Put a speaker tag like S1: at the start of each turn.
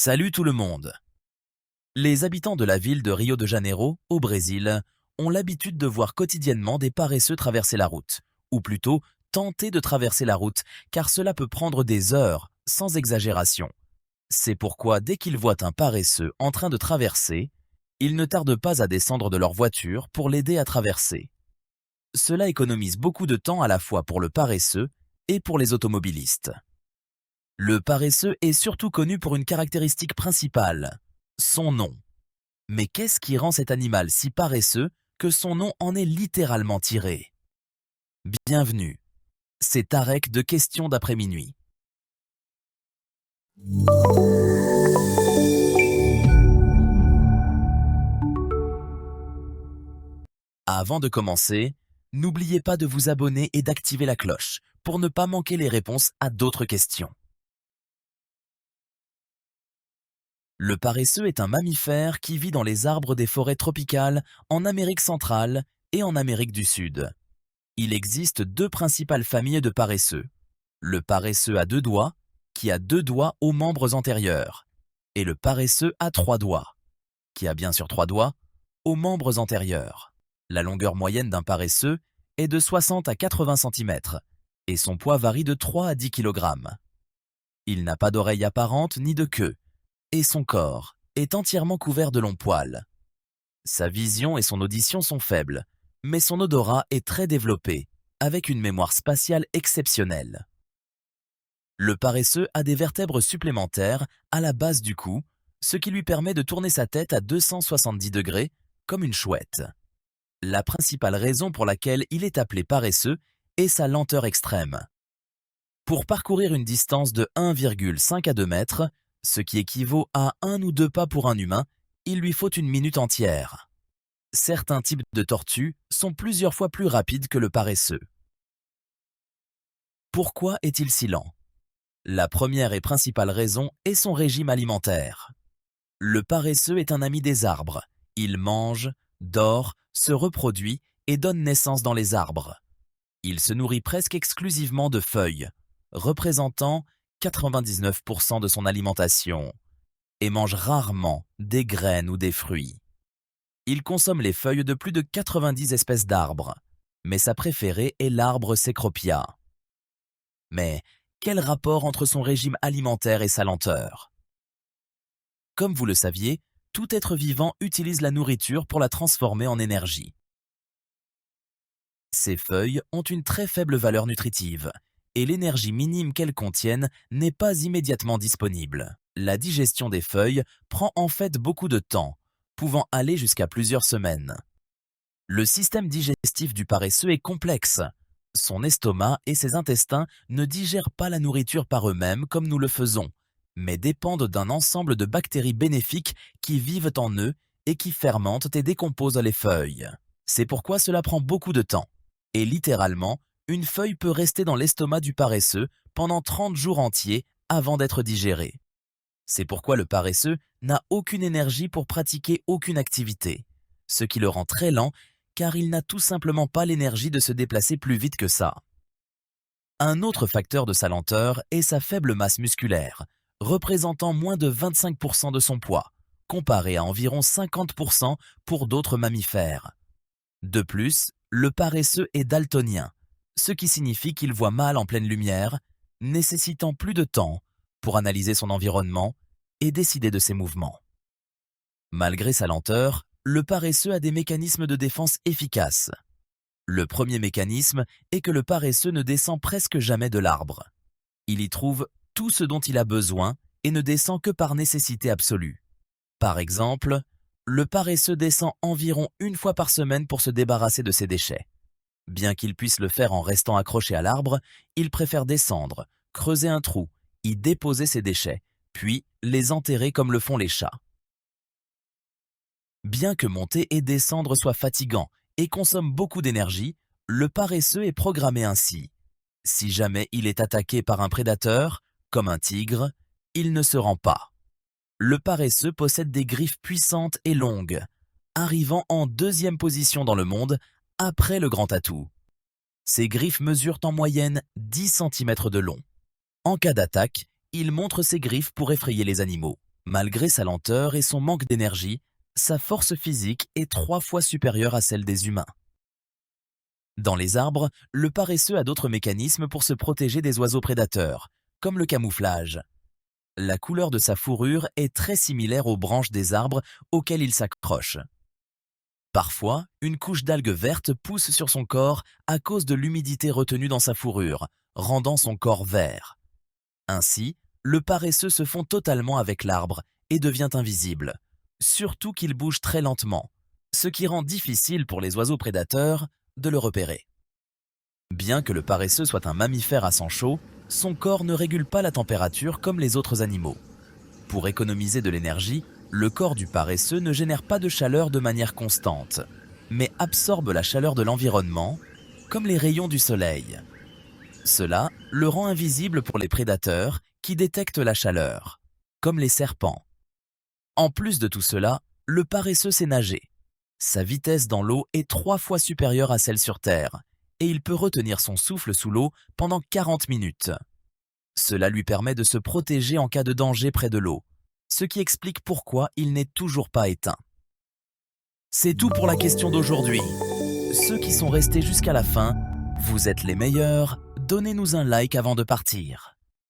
S1: Salut tout le monde! Les habitants de la ville de Rio de Janeiro, au Brésil, ont l'habitude de voir quotidiennement des paresseux traverser la route, ou plutôt tenter de traverser la route, car cela peut prendre des heures, sans exagération. C'est pourquoi dès qu'ils voient un paresseux en train de traverser, ils ne tardent pas à descendre de leur voiture pour l'aider à traverser. Cela économise beaucoup de temps à la fois pour le paresseux et pour les automobilistes. Le paresseux est surtout connu pour une caractéristique principale, son nom. Mais qu'est-ce qui rend cet animal si paresseux que son nom en est littéralement tiré? Bienvenue, c'est Tarek de Questions d'après minuit. Avant de commencer, n'oubliez pas de vous abonner et d'activer la cloche pour ne pas manquer les réponses à d'autres questions. Le paresseux est un mammifère qui vit dans les arbres des forêts tropicales en Amérique centrale et en Amérique du Sud. Il existe deux principales familles de paresseux. Le paresseux à deux doigts, qui a deux doigts aux membres antérieurs, et le paresseux à trois doigts, qui a bien sûr trois doigts, aux membres antérieurs. La longueur moyenne d'un paresseux est de 60 à 80 cm, et son poids varie de 3 à 10 kg. Il n'a pas d'oreille apparente ni de queue, et son corps est entièrement couvert de longs poils. Sa vision et son audition sont faibles, mais son odorat est très développé, avec une mémoire spatiale exceptionnelle. Le paresseux a des vertèbres supplémentaires à la base du cou, ce qui lui permet de tourner sa tête à 270 degrés, comme une chouette. La principale raison pour laquelle il est appelé paresseux est sa lenteur extrême. Pour parcourir une distance de 1,5 à 2 mètres, ce qui équivaut à 1 ou 2 pas pour un humain, il lui faut une minute entière. Certains types de tortues sont plusieurs fois plus rapides que le paresseux. Pourquoi est-il si lent? La première et principale raison est son régime alimentaire. Le paresseux est un ami des arbres. Il mange, dort, se reproduit et donne naissance dans les arbres. Il se nourrit presque exclusivement de feuilles, représentant 99% de son alimentation, et mange rarement des graines ou des fruits. Il consomme les feuilles de plus de 90 espèces d'arbres, mais sa préférée est l'arbre Cecropia. Mais quel rapport entre son régime alimentaire et sa lenteur? Comme vous le saviez, tout être vivant utilise la nourriture pour la transformer en énergie. Ces feuilles ont une très faible valeur nutritive, et l'énergie minime qu'elles contiennent n'est pas immédiatement disponible. La digestion des feuilles prend en fait beaucoup de temps, pouvant aller jusqu'à plusieurs semaines. Le système digestif du paresseux est complexe. Son estomac et ses intestins ne digèrent pas la nourriture par eux-mêmes comme nous le faisons, mais dépendent d'un ensemble de bactéries bénéfiques qui vivent en eux et qui fermentent et décomposent les feuilles. C'est pourquoi cela prend beaucoup de temps. Et littéralement, une feuille peut rester dans l'estomac du paresseux pendant 30 jours entiers avant d'être digérée. C'est pourquoi le paresseux n'a aucune énergie pour pratiquer aucune activité, ce qui le rend très lent car il n'a tout simplement pas l'énergie de se déplacer plus vite que ça. Un autre facteur de sa lenteur est sa faible masse musculaire, représentant moins de 25% de son poids, comparé à environ 50% pour d'autres mammifères. De plus, le paresseux est daltonien, ce qui signifie qu'il voit mal en pleine lumière, nécessitant plus de temps pour analyser son environnement et décider de ses mouvements. Malgré sa lenteur, le paresseux a des mécanismes de défense efficaces. Le premier mécanisme est que le paresseux ne descend presque jamais de l'arbre. Il y trouve tout ce dont il a besoin et ne descend que par nécessité absolue. Par exemple, le paresseux descend environ une fois par semaine pour se débarrasser de ses déchets. Bien qu'il puisse le faire en restant accroché à l'arbre, il préfère descendre, creuser un trou, y déposer ses déchets, puis les enterrer comme le font les chats. Bien que monter et descendre soit fatigant et consomme beaucoup d'énergie, le paresseux est programmé ainsi. Si jamais il est attaqué par un prédateur, comme un tigre, il ne se rend pas. Le paresseux possède des griffes puissantes et longues, arrivant en deuxième position dans le monde après le grand atout. Ses griffes mesurent en moyenne 10 cm de long. En cas d'attaque, il montre ses griffes pour effrayer les animaux. Malgré sa lenteur et son manque d'énergie, sa force physique est 3 fois supérieure à celle des humains. Dans les arbres, le paresseux a d'autres mécanismes pour se protéger des oiseaux prédateurs, comme le camouflage. La couleur de sa fourrure est très similaire aux branches des arbres auxquels il s'accroche. Parfois, une couche d'algues vertes pousse sur son corps à cause de l'humidité retenue dans sa fourrure, rendant son corps vert. Ainsi, le paresseux se fond totalement avec l'arbre et devient invisible, surtout qu'il bouge très lentement, ce qui rend difficile pour les oiseaux prédateurs de le repérer. Bien que le paresseux soit un mammifère à sang chaud, son corps ne régule pas la température comme les autres animaux. Pour économiser de l'énergie, le corps du paresseux ne génère pas de chaleur de manière constante, mais absorbe la chaleur de l'environnement, comme les rayons du soleil. Cela le rend invisible pour les prédateurs qui détectent la chaleur, comme les serpents. En plus de tout cela, le paresseux sait nager. Sa vitesse dans l'eau est 3 fois supérieure à celle sur Terre, et il peut retenir son souffle sous l'eau pendant 40 minutes. Cela lui permet de se protéger en cas de danger près de l'eau, ce qui explique pourquoi il n'est toujours pas éteint. C'est tout pour la question d'aujourd'hui. Ceux qui sont restés jusqu'à la fin, vous êtes les meilleurs, donnez-nous un like avant de partir.